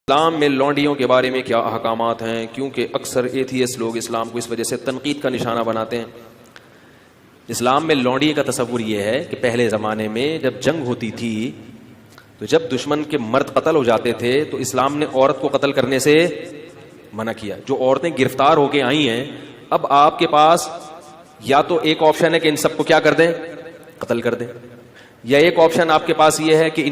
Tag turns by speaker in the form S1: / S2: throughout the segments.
S1: اسلام میں لونڈیوں کے بارے میں کیا احکامات ہیں؟ کیونکہ اکثر ایتھیسٹ لوگ اسلام کو اس وجہ سے تنقید کا نشانہ بناتے ہیں۔ اسلام میں لونڈی کا تصور یہ ہے کہ پہلے زمانے میں جب جنگ ہوتی تھی تو جب دشمن کے مرد قتل ہو جاتے تھے تو اسلام نے عورت کو قتل کرنے سے منع کیا۔ جو عورتیں گرفتار ہو کے آئی ہیں، اب آپ کے پاس یا تو ایک آپشن ہے کہ ان سب کو کیا کر دیں، قتل کر دیں، یا ایک آپشن آپ کے پاس یہ ہے کہ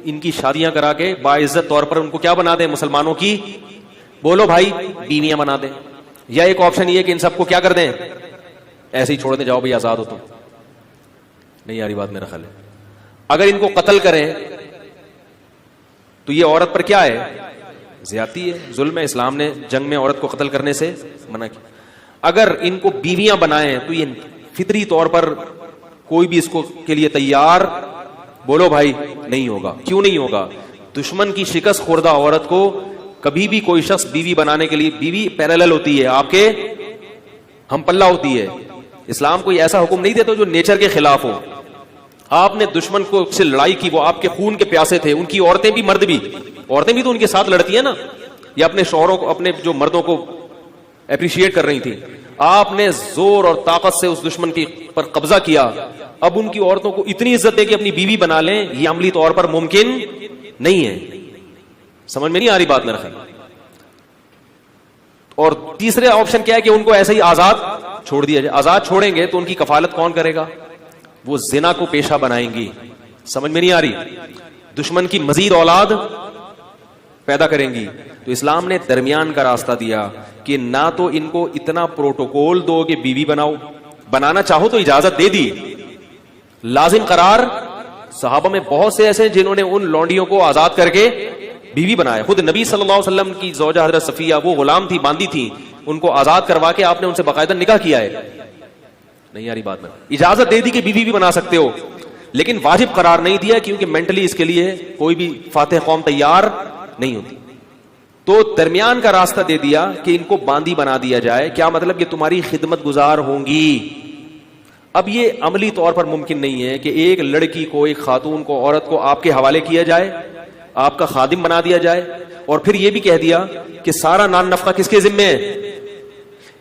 S1: ان کی شادیاں کرا کے باعزت طور پر ان کو کیا بنا دیں، مسلمانوں کی بولو بھائی بیویاں بنا دیں، یا ایک آپشن یہ کہ ان سب کو کیا کر دیں، ایسے ہی چھوڑ دیں، جاؤ بھائی آزاد ہو تم۔ نہیں یاری بات میرا خیال ہے، اگر ان کو قتل کریں تو یہ عورت پر کیا ہے، زیادتی ہے، ظلم ہے۔ اسلام نے جنگ میں عورت کو قتل کرنے سے منع کیا۔ اگر ان کو بیویاں بنائیں تو یہ فطری طور پر کوئی بھی اس کو کے لیے تیار بولو بھائی نہیں ہوگا۔ کیوں نہیں ہوگا؟ دشمن کی شکست خوردہ عورت کو کبھی بھی کوئی شخص بیوی بنانے کے لیے، بیوی پیرالل ہوتی ہے، آپ کے ہم پلہ ہوتی ہے۔ اسلام کوئی ایسا حکم نہیں دیتا جو نیچر کے خلاف ہو۔ آپ نے دشمن کو سے لڑائی کی، وہ آپ کے خون کے پیاسے تھے، ان کی عورتیں بھی مرد بھی، عورتیں بھی تو ان کے ساتھ لڑتی ہیں نا، یا اپنے شوہروں کو، اپنے جو مردوں کو اپریشیٹ کر رہی تھی۔ آپ نے زور اور طاقت سے اس دشمن کی پر قبضہ کیا، اب ان کی عورتوں کو اتنی عزت دے کہ اپنی بیوی بنا لیں، یہ عملی طور پر ممکن نہیں ہے۔ سمجھ میں نہیں آ رہی بات میرا خیال۔ اور تیسرے آپشن کیا ہے کہ ان کو ایسے ہی آزاد چھوڑ دیا جائے۔ آزاد چھوڑیں گے تو ان کی کفالت کون کرے گا؟ وہ زنا کو پیشہ بنائیں گی۔ سمجھ میں نہیں آ رہی؟ دشمن کی مزید اولاد پیدا کریں گی۔ تو اسلام نے درمیان کا راستہ دیا کہ نہ تو ان کو اتنا پروٹوکول دو کہ بیوی بناؤ، بنانا چاہو تو اجازت دے دی، لازم قرار۔ صحابہ میں بہت سے ایسے جنہوں نے ان لونڈیوں کو آزاد کر کے بیوی بنایا۔ خود نبی صلی اللہ علیہ وسلم کی زوجہ حضرت صفیہ، وہ غلام تھی، باندھی تھی، ان کو آزاد کروا کے آپ نے ان سے باقاعدہ نکاح کیا ہے۔ نہیں یاری بات میں اجازت دے دی کہ بیوی بھی بنا سکتے ہو، لیکن واجب قرار نہیں دیا، کیونکہ مینٹلی اس کے لیے کوئی بھی فاتح قوم تیار نہیں ہوتی۔ تو درمیان کا راستہ دے دیا کہ ان کو باندی بنا دیا جائے۔ کیا مطلب؟ کہ تمہاری خدمت گزار ہوں گی۔ اب یہ عملی طور پر ممکن نہیں ہے کہ ایک لڑکی کو، ایک خاتون کو، عورت کو آپ کے حوالے کیا جائے، آپ کا خادم بنا دیا جائے، اور پھر یہ بھی کہہ دیا کہ سارا نان نفقہ کس کے ذمہ ہے۔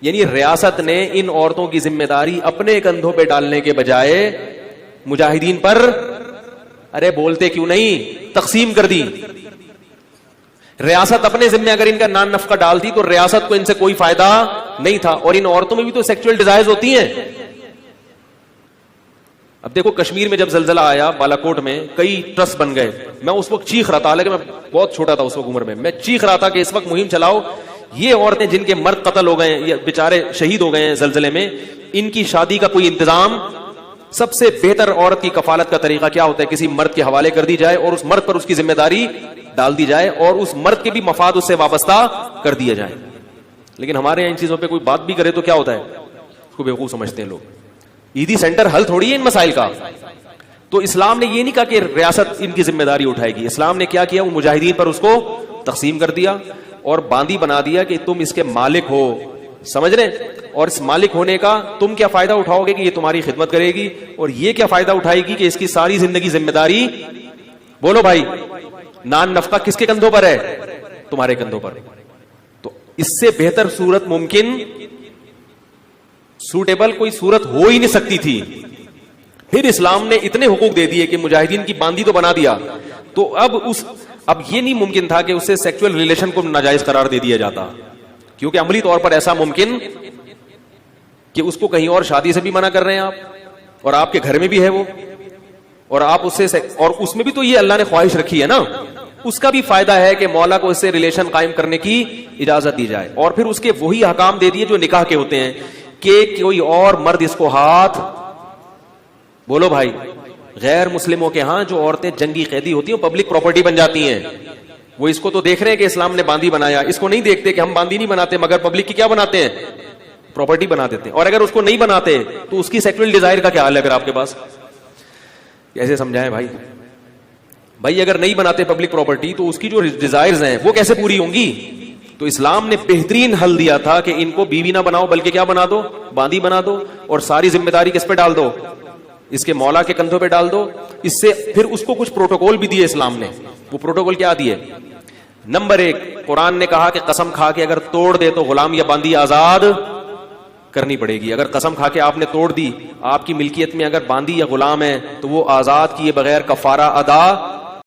S1: یعنی ریاست نے ان عورتوں کی ذمہ داری اپنے کندھوں پہ ڈالنے کے بجائے مجاہدین پر، ارے بولتے کیوں نہیں، تقسیم کر دی۔ ریاست اپنے ذمہ اگر ان کا نان نفقہ ڈالتی تو ریاست کو ان سے کوئی فائدہ نہیں تھا۔ اور ان عورتوں میں بھی تو سیکچوئل ڈیزائرز ہوتی ہیں۔ اب دیکھو کشمیر میں جب زلزلہ آیا بالا کوٹ میں، کئی ٹرسٹ بن گئے۔ میں اس وقت چیخ رہا تھا، حالانکہ میں بہت چھوٹا تھا اس وقت عمر میں چیخ رہا تھا کہ اس وقت مہم چلاؤ، یہ عورتیں جن کے مرد قتل ہو گئے یا بیچارے شہید ہو گئے ہیں زلزلے میں، ان کی شادی کا کوئی انتظام۔ سب سے بہتر عورت کی کفالت کا طریقہ کیا ہوتا ہے؟ کسی مرد کے حوالے کر دی جائے اور اس مرد پر اس کی ذمہ داری ڈال دی جائے، اور اس مرد کے بھی مفاد اس سے وابستہ کر دیا جائے۔ لیکن ہمارے یہاں ان چیزوں پہ کوئی بات بھی کرے تو کیا ہوتا ہے، اس کو بیوقوف سمجھتے ہیں لوگ۔ عیدی سینٹر حل تھوڑی ہے ان مسائل کا۔ تو اسلام نے یہ نہیں کہا کہ ریاست ان کی ذمہ داری اٹھائے گی۔ اسلام نے کیا کیا؟ وہ مجاہدین پر اس کو تقسیم کر دیا اور باندی بنا دیا کہ تم اس کے مالک ہو، سمجھ رہے؟ اور اس مالک ہونے کا تم کیا فائدہ اٹھاؤ گے کہ یہ تمہاری خدمت کرے گی، اور یہ کیا فائدہ اٹھائے گی کہ اس کی ساری زندگی ذمہ داری بولو بھائی نان نفقہ کس کے کندھوں پر ہے؟ تمہارے کندھوں پر۔ تو اس سے بہتر صورت ممکن، سوٹیبل کوئی صورت ہو ہی نہیں سکتی تھی۔ پھر اسلام نے اتنے حقوق دے دیے کہ مجاہدین کی باندی تو بنا دیا، تو اب یہ نہیں ممکن تھا کہ اس سے سیکچوئل ریلیشن کو ناجائز قرار دے دیا جاتا، کیونکہ عملی طور پر ایسا ممکن کہ اس کو کہیں اور شادی سے بھی منع کر رہے ہیں آپ، اور آپ کے گھر میں بھی ہے وہ، اور آپ اس سے، اور اس میں بھی تو یہ اللہ نے خواہش رکھی ہے نا، اس کا بھی فائدہ ہے کہ مولا کو اس سے ریلیشن قائم کرنے کی اجازت دی جائے۔ اور پھر اس کے وہی احکام دے دیے جو نکاح کے ہوتے ہیں کہ کوئی اور مرد اس کو ہاتھ بولو بھائی، غیر مسلموں کے ہاں جو عورتیں جنگی قیدی ہوتی ہیں پبلک پراپرٹی بن جاتی ہیں، وہ اس کو تو دیکھ رہے ہیں کہ اسلام نے باندی بنایا، اس کو نہیں دیکھتے کہ ہم باندی نہیں بناتے مگر پبلک کی کیا بناتے ہیں، پراپرٹی بنا دیتے ہیں۔ اور اگر اس کو نہیں بناتے تو اس کی سیکچوئل ڈیزائر کا کیا حال ہے؟ اگر آپ کے پاس کیسے سمجھائیں بھائی اگر نہیں بناتے پبلک پراپرٹی تو اس کی جو ڈیزائرز ہیں وہ کیسے پوری ہوں گی؟ تو اسلام نے بہترین حل دیا تھا کہ ان کو بیوی نہ بناؤ بلکہ کیا بنا دو، باندی بنا دو، اور ساری ذمہ داری کس پہ ڈال دو؟ اس کے مولا کے کندھوں پہ ڈال دو۔ اس سے پھر اس کو کچھ پروٹوکول بھی دیے اسلام نے۔ وہ پروٹوکول کیا دیے؟ نمبر 1 قرآن نے کہا کہ قسم کھا کے اگر توڑ دے تو غلام یا باندی آزاد کرنی پڑے گی. اگر قسم کھا کے آپ نے توڑ دی, آپ کی ملکیت میں اگر باندی یا غلام ہے تو وہ آزاد کیے بغیر کفارہ ادا